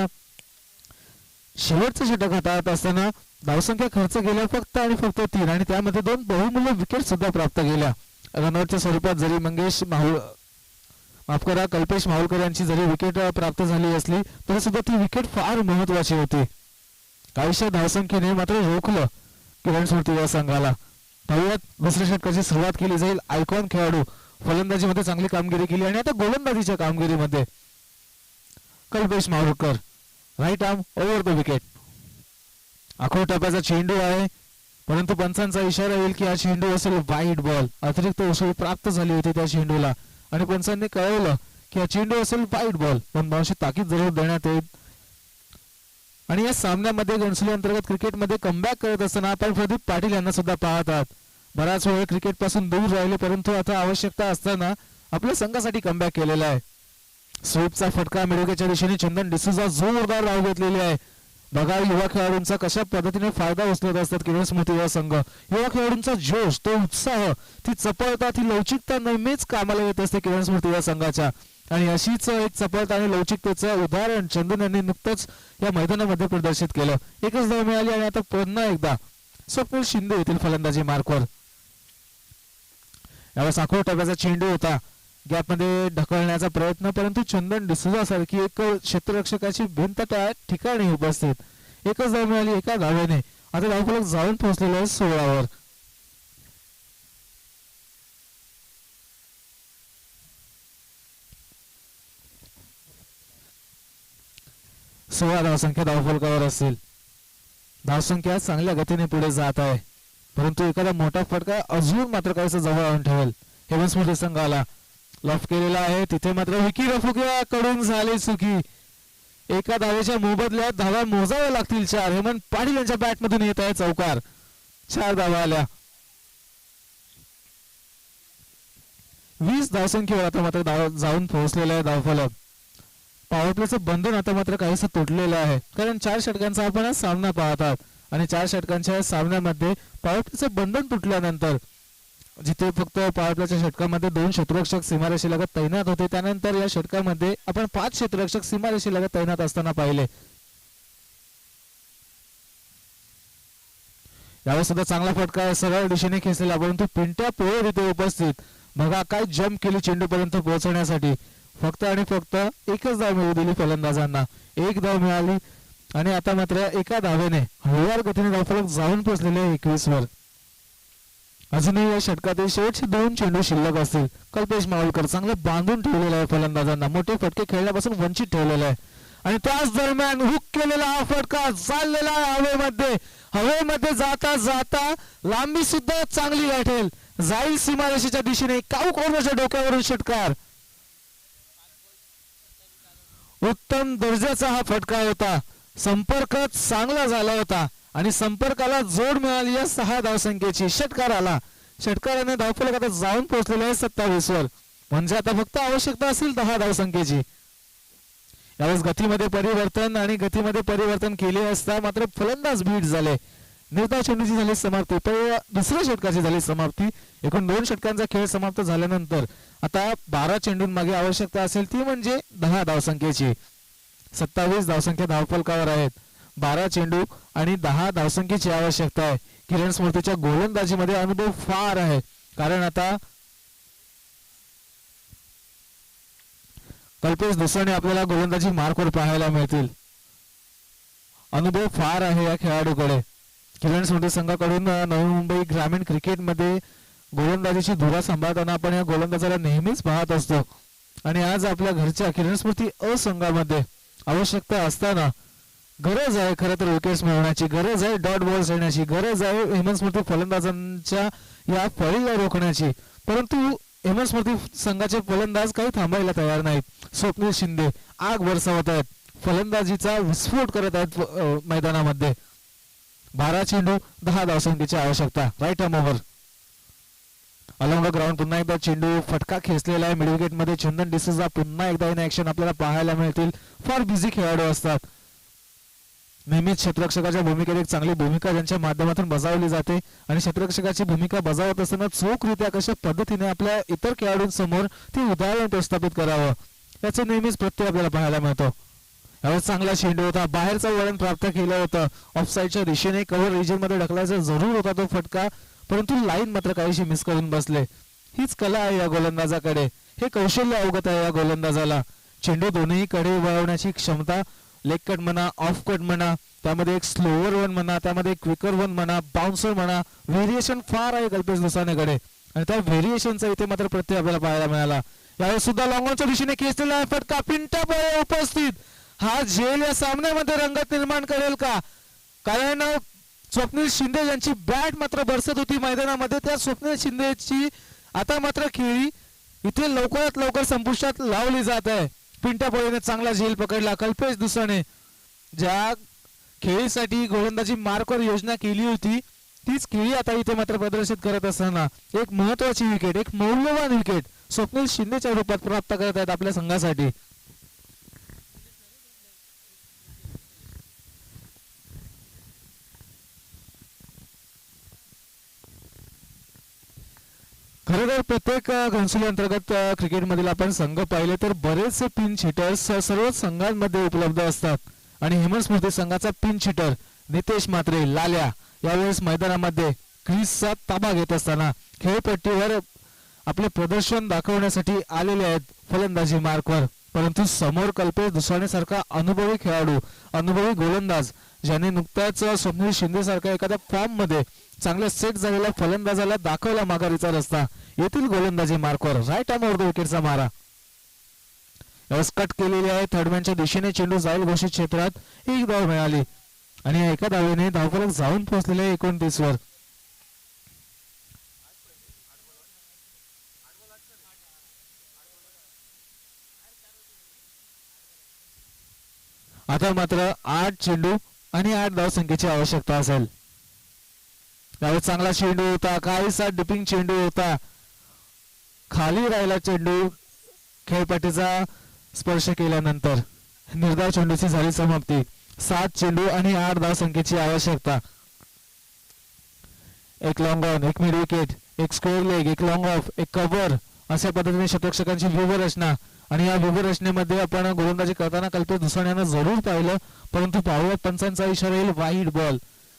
शेवटचं षटक हाताळत असताना धावसंख्या खर्च केल्या फक्त आणि फक्त 3 आणि त्यामध्ये 2 बहुमूल्य विकेट सुद्धा प्राप्त केल्या. रनआउटच्या स्वरूपात जरी कल्पेश माहुलकर यांची जरी विकेट प्राप्त झाली असली तरी सुद्धा ती विकेट फार महत्वाची होती. काहीशा धावसंख्येने मात्र रोखलं किरण स्मृती या संघाला. पाहुयात दुसऱ्या षटकाची सुरुवात केली जाईल. आयकॉन खेळाडू फलंदाजीमध्ये चांगली कामगिरी केली आणि आता गोलंदाजीच्या कामगिरीमध्ये Kalpesh Mahulkar. Right arm over the wicket. आखो टप्प्याचा चेंडू आहे, परंतु पंचांचा इशारा येईल की हा चेंडू असेल वाईड बॉल. अतिरिक्त उसळी प्राप्त झाली होती त्या चेंडूला आणि पंचांनी कळवलं की हा चेंडू असेल वाईड बॉल, पण बॉलची ताकीद जरूर देण्यात येईल. आणि या सामन्यामध्ये घनसोली अंतर्गत क्रिकेटमध्ये कमबॅक करत असताना आपण प्रदीप पाटील यांना सुद्धा पाहत आहात. बराच वेळ क्रिकेट पासून दूर राहिले, परंतु आता आवश्यकता असताना आपल्या संघासाठी कमबॅक केलेला आहे. स्वीपचा फटका मिडविकेटच्या दिशेने चंदन डिसूजा जोरदार धाव घेतलेली आहे. बघा युवा खेळाडूंचा कशा पद्धतीने फायदा उचलत असतात किरण स्मृती या संघ. युवा खेळाडूंचा जोश, तो उत्साह, ती चपळता, ती लवचिकता नेहमीच कामाला येत असते किरण स्मृती या संघाच्या. आणि अशीच एक चपळता आणि लवचिकतेचं उदाहरण चंदन यांनी नुकतंच या मैदानामध्ये प्रदर्शित केलं. एकच धाव मिळाली आणि आता पुन्हा एकदा स्वप्नील शिंदे येथील फलंदाजी मार्कवर. यावेळेस आखो टप्प्याचा चेंडू होता, गॅपमध्ये ढकलण्याचा प्रयत्न, परंतु चंदन डिसूजा सारखी एक क्षेत्ररक्षकाची भिंत त्या ठिकाणी उपस्थित. एकच धाव मिळाली एका धावेने. आता धावफलक जाऊन पोहोचलेला आहे 16 वर. धावसंख्या धावफलकावर असेल. धावसंख्या चांगल्या गतीने पुढे जात आहे, परंतु एखादा मोठा फटका अजून मात्र काहीसं जवळ आणून ठेवेल. हेमंत स्मृती संघाला लॉफ केलेला आहे, तिथे मात्र विकी रफुकिया कडून झाली चुकी. एका धावेच्या मोबदल्यात धावा मोजाव्या लागतील 4. हेमंत पाटील यांच्या बॅट मधून येत आहे चौकार. 4 धावा आल्या. 20 धावसंख्येवर आता मात्र जाऊन पोहोचलेला आहे धावफलक. पॉवर प्लेचं बंधन आता मात्र काहीसं तुटलेलं आहे, कारण 4 षटकांचा आपण आज सामना पाहत आहात आणि 4 षटकांच्या सामन्यामध्ये पॉवर प्लेचं बंधन तुटल्यानंतर जिथे फक्त पॉवर प्लेच्या षटकामध्ये 2 क्षेत्ररक्षक सीमारेषेलगत तैनात होते, त्यानंतर या षटकामध्ये आपण 5 क्षेत्ररक्षक सीमारेषेलगत तैनात असताना पाहिले. यावेळेस सुद्धा चांगला फटका आहे, सरळ दिशेने खेचलेला, परंतु पिंट्या पोळे तिथे उपस्थित. बघा काय जम्प केली चेंडूपर्यंत पोहोचण्यासाठी. फक्त आणि फक्त एकच धाव मिळू दिली फलंदाजांना, एक धाव मिळाली. आणि आता मात्र एका धावेने हळूवार गतीने धावफलक जाऊन पोहोचलेले 21 वर. अजूनही या षटकातील शेवटचे 2 चेंडू शिल्लक असतील. कल्पेश मावळकर चांगलं बांधून ठेवलेलं आहे फलंदाजांना, मोठे फटके खेळण्यापासून वंचित ठेवलेलं आहे. आणि त्याच दरम्यान हुक केलेला हा फटका चाललेला आहे हवेमध्ये. हवेमध्ये जाता जाता लांबी सुद्धा चांगली गाठेल, जाईल सीमारेषेच्या दिशेने. काऊ कोर्नरच्या डोक्यावरून षटकार. उत्तम दर्जाचा हा फटका होता, संपर्क चांगला झाला होता आणि संपर्काला जोड मिळाली या 6 धावसंख्येची. षटकार आला, षटकाराने धावफलक आता जाऊन पोहोचलेले आहे 27 वर. म्हणजे आता फक्त आवश्यकता असेल 10 धावसंख्येची. यावेळेस गतीमध्ये परिवर्तन आणि गतीमध्ये परिवर्तन केले असता मात्र फलंदाज बीट झाले. निर्धाव चेंडूची झाली समाप्ती, दुसऱ्या षटकाची झाली समाप्ती. एकूण 2 षटकांचा खेळ समाप्त झाल्यानंतर आता 12 चेंडूंमागे आवश्यकता असेल ती म्हणजे 10 धावसंख्येची. 27 धावसंख्या धावफलकावर आहेत. 12 चेंडू आणि 10 धावसंख्येची आवश्यकता आहे. किरण स्मृतीच्या गोलंदाजीमध्ये अनुभव फार आहे, कारण आता कल्पेश दुसऱ्याने आपल्याला गोलंदाजी मार्कवर पाहायला मिळतील. अनुभव फार आहे या खेळाडूकडे. किरण स्मृती संघाकडून नवी मुंबई ग्रामीण क्रिकेटमध्ये गोलंदाजीची धुरा सांभाळताना आपण या गोलंदाजाला नेहमीच पाहत असतो. आणि आज आपल्या घरच्या किरण स्मृती संघामध्ये आवश्यकता असताना गरज आहे खरं तर विकेट्स मिळवण्याची, गरज आहे डॉट बॉल्स येण्याची, गरज आहे हेमंत स्मृती फलंदाजांच्या या फळीला रोखण्याची. परंतु हेमंत स्मृती संघाचे फलंदाज काही थांबायला तयार नाहीत. स्वप्नील शिंदे आग बरसावत आहेत, फलंदाजीचा विस्फोट करत आहेत मैदानामध्ये. 12 चेंडू 10 धावसंख्येची आवश्यकता. Right arm over along ground. पुन्हा एकदा चेंडू फटका खेचलेला आहे मिड विकेट मध्ये. चंदन डिसूजा पुन्हा एकदा इन ऍक्शन आपल्याला पाहायला मिळतील. फार बिझी खेळाडू असतात, नेहमीच क्षेत्ररक्षकाच्या भूमिकेत एक चांगली भूमिका ज्यांच्या माध्यमातून बजावली जाते. आणि क्षेत्ररक्षकाची भूमिका बजावत असताना चोखरित्या कशा पद्धतीने आपल्या इतर खेळाडूंसमोर ती उदाहरण प्रस्थापित करावं याचं नेहमीच प्रत्यय आपल्याला पाहायला मिळतो. यावेळेस चांगला चेंडू होता, बाहेरचं वळण प्राप्त केलं होतं, ऑफसाईडच्या दिशेने कव्हर रिजन मध्ये ढकलायचा जरूर होता तो फटका, परंतु लाईन मात्र काहीशी मिस करून बसले. हीच कला आहे या गोलंदाजाकडे, हे कौशल्य अवगत आहे या गोलंदाजाला. चेंडू दोन्ही कडे वळवण्याची क्षमता, लेग कट म्हणा, ऑफ कट म्हणा, त्यामध्ये एक स्लोअर वन म्हणा, त्यामध्ये क्विकर वन म्हणा, बाउन्सर म्हणा, व्हेरिएशन फार आहे कल्पेश दुसानेकडे. आणि त्या व्हेरिएशनचा इथे मात्र प्रत्यय आपल्याला पाहायला मिळाला. यावेळेस सुद्धा लॉंगॉनच्या दिशेने खेचलेला फटका, पिंट्या पोळे उपस्थित. हा झेल या सामन्यामध्ये रंगत निर्माण करेल का? कारण स्वप्नील शिंदे यांची बॅट मात्र बरसत होती मैदानामध्ये. त्या स्वप्नील शिंदेची आता मात्र खेळी इथे लवकरात लवकर संपुष्टात लावली जात आहे. पिंट्या पोळेने चांगला झेल पकडला. कल्पेश दुसाने ज्या खेळीसाठी गोलंदाजी मार्कवर योजना केली होती तीच खेळी आता इथे मात्र प्रदर्शित करत असताना एक महत्वाची विकेट, एक मौल्यवान विकेट स्वप्नील शिंदेच्या रूपात प्राप्त करत आहेत आपल्या संघासाठी. खरं तर प्रत्येक कौन्सिल अंतर्गत क्रिकेटमधील आपण संघ पाहिले तर बरेचसे पिंच हिटर्स सर्वच संघांमध्ये उपलब्ध असतात. आणि हेमंत स्मृती संघाचा पिंच हिटर नितेश म्हात्रे लाल्या यावेळेस मैदानामध्ये क्रीजचा ताबा घेत असताना खेळपट्टीवर आपले प्रदर्शन दाखवण्यासाठी आलेले आहेत फलंदाजी मार्कवर. परंतु समोर कल्पेश दुसाने सारखा अनुभवी खेळाडू, अनुभवी गोलंदाज ज्याने नुकताच स्वप्नील शिंदे सारख्या एखाद्या फॉर्म मध्ये चांगल्या सेट झालेल्या फलंदाजाला दाखवला माघारीचा रस्ता. येथील गोलंदाजी मार्कवर राईट आर्म ओव्हर विकेटचा मारा. यावेळेस कट केलेली आहे थर्डमॅनच्या दिशेने. चेंडू जाईल घोषित क्षेत्रात. एक धाव मिळाली आणि एका धावेने धावफलक जाऊन पोहोचलेले 29 वर. आता मात्र 8 चेंडू आणि 8 धावसंख्येची आवश्यकता असेल. त्यावेळेस चांगला चेंडू होता, काहीसा डिपिंग चेंडू होता, खाली राहिला चेंडू. खेळपट्टीचा स्पर्श केल्यानंतर निर्धाव चेंडूची झाली समाप्ती. 7 चेंडू आणि 8 धावसंख्येची आवश्यकता. एक लॉंग ऑन, एक मिड विकेट, एक स्क्वेअर लेग, एक लॉंग ऑफ, एक कव्हर, अशा पद्धतीने शतरक्षकांची व्यूहरचना. आणि या व्यूहरचनेमध्ये आपण गोलंदाजी करताना कल्पेश दुसाने यांना जरूर पाहिलं, परंतु पाहुयात पंचांचा इशारा येईल वाईड बॉल.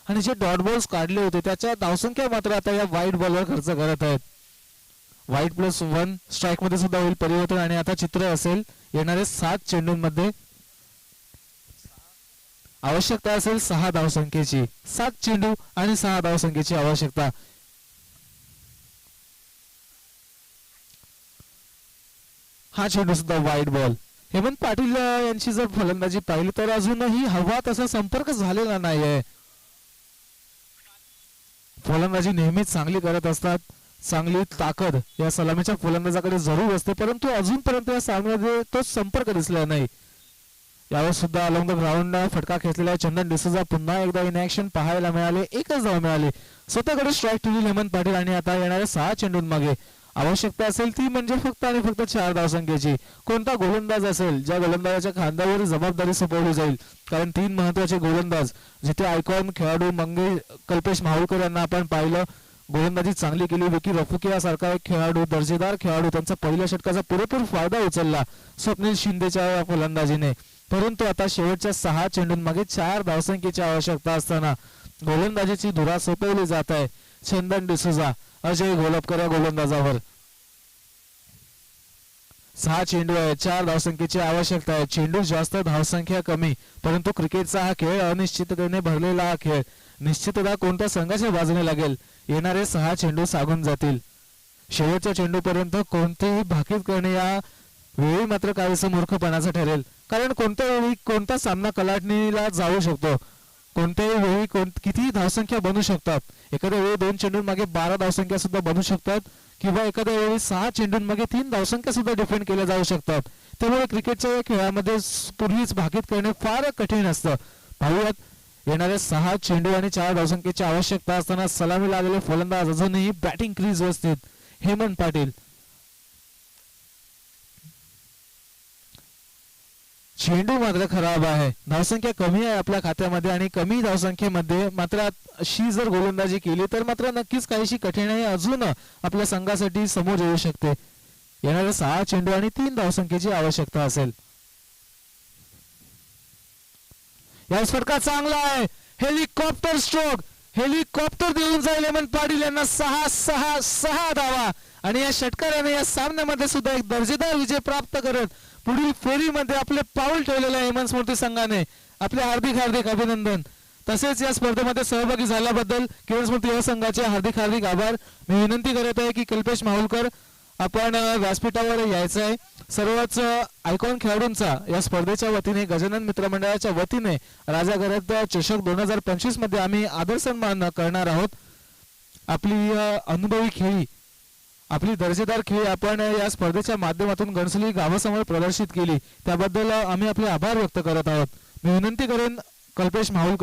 आणि जे डॉट बॉल्स काढले होते त्याच्या धावसंख्या मात्र आता या वाईट बॉलवर खर्च करत आहेत. वाईट +1 स्ट्राईक मध्ये सुद्धा होईल परिवर्तन आणि आता चित्र असेल येणारे 7 चेंडूंमध्ये आवश्यकता असेल 6 धावसंख्येची. 7 चेंडू आणि 6 धावसंख्येची आवश्यकता. हा चेंडू सुद्धा वाईट बॉल. हेमंत पाटील यांची जर फलंदाजी पाहिली तर अजूनही हवा तसा संपर्क झालेला नाहीये. फलंदाजी नेहमीच चांगली करत असतात. चांगली ताकद या सलामीच्या फलंदाजाकडे जरूर असते परंतु अजूनपर्यंत या सामन्यामध्ये तो संपर्क दिसला नाही. यावेळेस सुद्धा अलॉंग द ग्राउंड फटका खेचलेला चंदन डिसूजा पुन्हा एकदा इन ऍक्शन पाहायला मिळाले. एकच धाव मिळाली. स्वतःकडे स्ट्राईक ठेवली हेमंत पाटील आणि आता येणाऱ्या 6 चेंडूंमागे आवश्यकता असेल ती म्हणजे फक्त आणि फक्त 4 धावसंख्येची. कोणता गोलंदाज असेल ज्या गोलंदाजाच्या खांद्यावर जबाबदारी सोपवली जाईल कारण 3 महत्वाचे गोलंदाज जिथे आयकॉन खेळाडू कल्पेश माहुलकर यांना आपण पाहिलं गोलंदाजी चांगली केली. विकी रफुके सारखा एक खेळाडू दर्जेदार खेळाडू त्यांचा पहिल्या षटकाचा पुरेपूर फायदा उचलला स्वप्नील शिंदेच्या फलंदाजीने. परंतु आता शेवटच्या 6 चेंडूंमागे 4 धावसंख्येची आवश्यकता असताना गोलंदाजीची धुरा सोपवली जात आहे. चंदन डिसूजा अजय गोलपकर या गोलंदाजावर 6 चेंडू आहे 4 धावसंख्येची आवश्यकता आहे. चेंडू जास्त धावसंख्या कमी परंतु क्रिकेटचा हा खेळ अनिश्चिततेने भरलेला हा खेळ. निश्चितता कोणत्या संघाच्या बाजूने लागेल. येणारे 6 चेंडू सागून जातील. शेवटच्या चेंडूपर्यंत कोणतेही भाकीत करणे या वेळी मात्र काहीसं मूर्खपणाचं ठरेल कारण कोणत्या वेळी कोणता सामना कलाटणीला जाऊ शकतो. कोणत्याही वेळी कितीही धावसंख्या बनू शकतात. एखाद्या वेळी 2 चेंडूंमागे 12 धावसंख्या सुद्धा बनू शकतात किंवा एखाद्या वेळी 6 चेंडूंमागे 3 धावसंख्या सुद्धा डिफेंड केल्या जाऊ शकतात. त्यामुळे क्रिकेटच्या या खेळामध्ये पूर्वीच भाकीत करणे फार कठीण असतं. पाहूयात येणाऱ्या 6 चेंडू आणि 4 धावसंख्येची आवश्यकता असताना सलामीला आलेले फलंदाज अजूनही बॅटिंग क्रीज वर स्थित हेमंत पाटील. चेंडू मात्र खराब आहे. धावसंख्या कमी आहे आपल्या खात्यामध्ये आणि कमी धावसंख्येमध्ये मात्र अशी जर गोलंदाजी केली तर मात्र नक्कीच काहीशी कठीणाई अजून आपल्या संघासाठी समोर येऊ शकते. येणाऱ्या 6 चेंडू आणि 3 धावसंख्येची आवश्यकता असेल. या फटका चांगला आहे. हेलिकॉप्टर स्ट्रोक हेलिकॉप्टर देऊन जाईल हेमंत पाटील यांना 6 धावा आणि या षटकाराने या सामन्यामध्ये सुद्धा एक दर्जेदार विजय प्राप्त करत पुढील फेरीमध्ये आपले पाऊल ठेवलेले आहे हेमंत स्फूर्ती संघाने. आपले हार्दिक अभिनंदन. तसेच या स्पर्धेमध्ये सहभागी झाल्याबद्दल किरण स्मृती या संघाचे हार्दिक आभार. मी विनंती करत आहे की कल्पेश माहुलकर आपण व्यासपीठावर यायचं आहे. सर्वच आयकॉन खेळाडूंचा या स्पर्धेच्या वतीने गजानन मित्र मंडळाच्या वतीने राजा गरज चषक 2025 मध्ये आम्ही आदर सन्मान करणार आहोत. आपली अनुभवी खेळी आपली दर्जेदार खेळी आपण या स्पर्धेच्या माध्यमातून घणसोली गावासमोर प्रदर्शित केली त्याबद्दल आम्ही आपले आभार व्यक्त करत आहोत. मी विनंती करेन कल्पेश माहुलकर